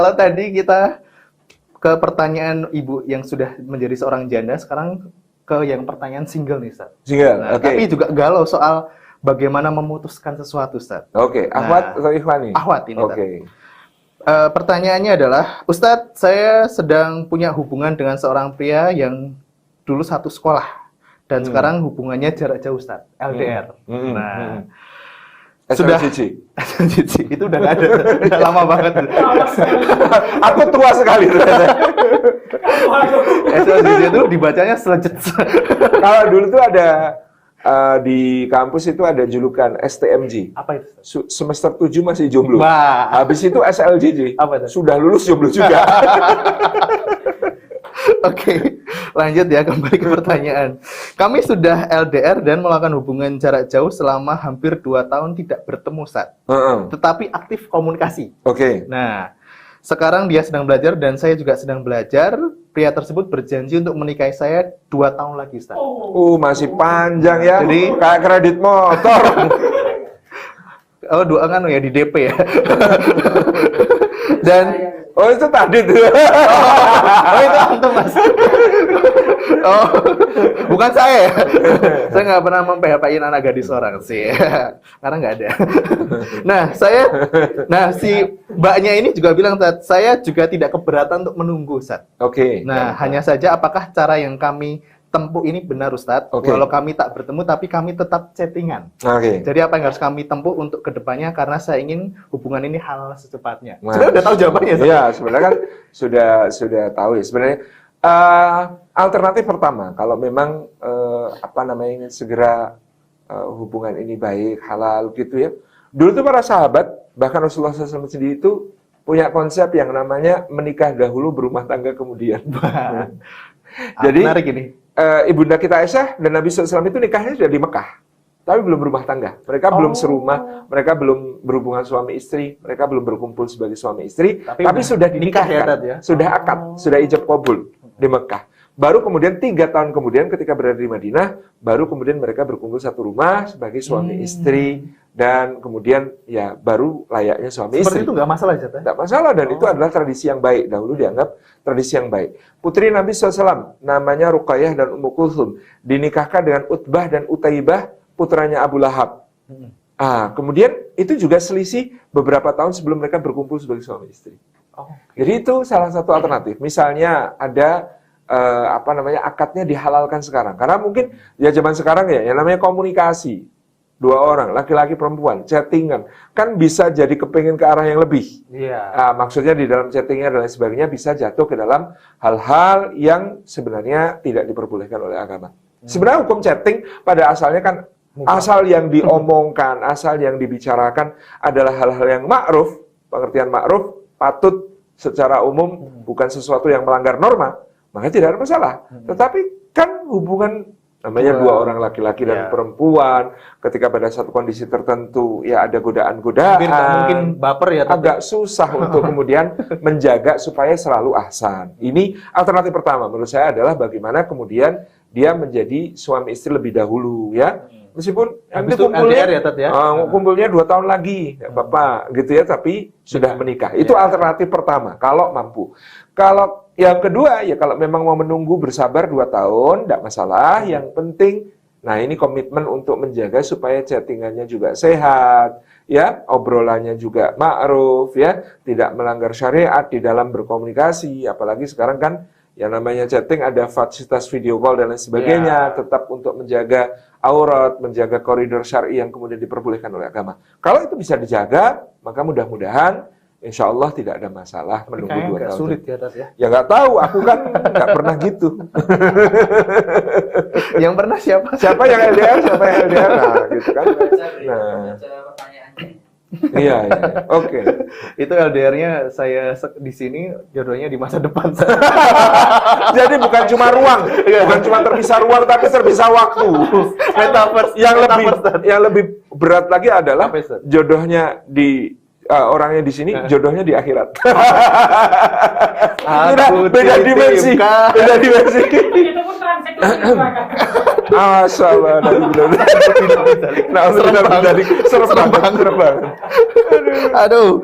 Kalau tadi kita ke pertanyaan ibu yang sudah menjadi seorang janda, sekarang ke yang pertanyaan single nih, Ustaz. Single, Nah, oke. tapi juga galau soal bagaimana memutuskan sesuatu, Ustaz. Oke, Ahwat atau Ikhwani? Ahwat ini, Oke. Pertanyaannya adalah, Ustadz, saya sedang punya hubungan dengan seorang pria yang dulu satu sekolah dan sekarang hubungannya jarak jauh, Ustadz, LDR. Nah, sudah SLCC. itu udah nggak ada, udah lama banget. Aku tua sekali ternyata. SLCC itu dibacanya selejet. Kalau dulu tuh ada di kampus itu ada julukan STMJ. Apa itu? Semester 7 masih jomblo. Wah. Habis itu SLJJ. Apa itu? Sudah lulus jomblo juga. Oke, lanjut ya, kembali ke pertanyaan. Kami sudah LDR dan melakukan hubungan jarak jauh selama hampir 2 tahun tidak bertemu, Ustaz. Tetapi aktif komunikasi. Oke. Nah, sekarang dia sedang belajar dan saya juga sedang belajar. Pria tersebut berjanji untuk menikahi saya 2 tahun lagi, Ustaz. Masih panjang ya. Jadi kayak kredit motor. Oh, dua kan ya di DP ya. Dan itu tadi tuh. itu antum, Mas. Oh, bukan saya ya. Saya nggak pernah mem-PHP-in anak gadis orang sih. Karena nggak ada. Nah, si mbaknya ini juga bilang, saya juga tidak keberatan untuk menunggu, Ustaz. Oke. Nah, hanya saja apakah cara yang kami tempuh ini benar, Ustadz? Oke. Walau kami tak bertemu, tapi kami tetap chattingan. Oke. Jadi apa yang harus kami tempuh untuk kedepannya? Karena saya ingin hubungan ini halal secepatnya. Nah, Sebenarnya udah tahu jawabannya, Ustadz? Iya, sebenarnya kan sudah tahu ya. Sebenarnya alternatif pertama, kalau memang ingin segera hubungan ini baik, halal gitu ya. Dulu tuh para sahabat, bahkan Rasulullah SAW sendiri itu punya konsep yang namanya menikah dahulu berumah tangga kemudian. Jadi menarik ini. Ibunda kita Aisyah dan Nabi SAW itu nikahnya sudah di Mekah, tapi belum berumah tangga. Mereka belum serumah, mereka belum berhubungan suami istri, mereka belum berkumpul sebagai suami istri, tapi sudah dinikahkan, ya? sudah akad, sudah ijab qabul di Mekah. Baru kemudian 3 tahun kemudian ketika berada di Madinah, baru kemudian mereka berkumpul satu rumah sebagai suami istri, dan kemudian ya baru layaknya suami Seperti istri. itu nggak masalah, Ustadz? Tidak masalah, dan itu adalah tradisi yang baik. Dahulu dianggap tradisi yang baik. Putri Nabi SAW, namanya Ruqayyah dan Ummu Kulthum, dinikahkan dengan Utbah dan Utaibah, putranya Abu Lahab. Kemudian itu juga selisih beberapa tahun sebelum mereka berkumpul sebagai suami istri. Jadi itu salah satu alternatif. Misalnya ada akadnya dihalalkan sekarang. Karena mungkin ya zaman sekarang ya, yang namanya komunikasi. 2 orang, laki-laki perempuan, chattingan, kan bisa jadi kepingin ke arah yang lebih. Iya. Maksudnya di dalam chattingnya dan lain sebagainya bisa jatuh ke dalam hal-hal yang sebenarnya tidak diperbolehkan oleh agama. Sebenarnya hukum chatting pada asalnya kan asal yang diomongkan, asal yang dibicarakan adalah hal-hal yang ma'ruf, pengertian ma'ruf, patut secara umum, bukan sesuatu yang melanggar norma, maka tidak ada masalah. Tetapi kan hubungan namanya 2 orang laki-laki dan perempuan, ketika pada satu kondisi tertentu ya ada godaan-godaan, mungkin baper ya, agak susah untuk kemudian menjaga supaya selalu ahsan. Ini alternatif pertama menurut saya adalah bagaimana kemudian dia menjadi suami istri lebih dahulu ya. Meskipun nanti kumpulnya LDR ya, kumpulnya 2 tahun lagi, nggak apa-apa gitu ya, tapi sudah menikah. Itu alternatif pertama kalau mampu. Kalau yang kedua ya kalau memang mau menunggu bersabar 2 tahun, tidak masalah. Yang penting, nah ini komitmen untuk menjaga supaya chattingannya juga sehat, ya obrolannya juga ma'ruf, ya tidak melanggar syariat di dalam berkomunikasi. Apalagi sekarang kan yang namanya chatting ada fasilitas video call dan lain sebagainya, tetap untuk menjaga aurat, menjaga koridor syar'i yang kemudian diperbolehkan oleh agama. Kalau itu bisa dijaga, maka mudah-mudahan insya Allah tidak ada masalah menunggu 2 tahun. Sulit ya, Tat, ya? Ya nggak tahu, aku kan nggak pernah gitu. Yang pernah siapa? Siapa yang LDR, siapa yang LDR, nah gitu kan. Nah, iya, oke. Itu LDR-nya saya di sini, jodohnya di masa depan. Jadi bukan cuma ruang, bukan cuma terpisah ruang, tapi terpisah waktu. Metaverse. Yang lebih berat lagi adalah jodohnya di orangnya di sini, jodohnya di akhirat. Beda dimensi, beda dimensi. Itu pun transit Asalah, serem banget. Aduh.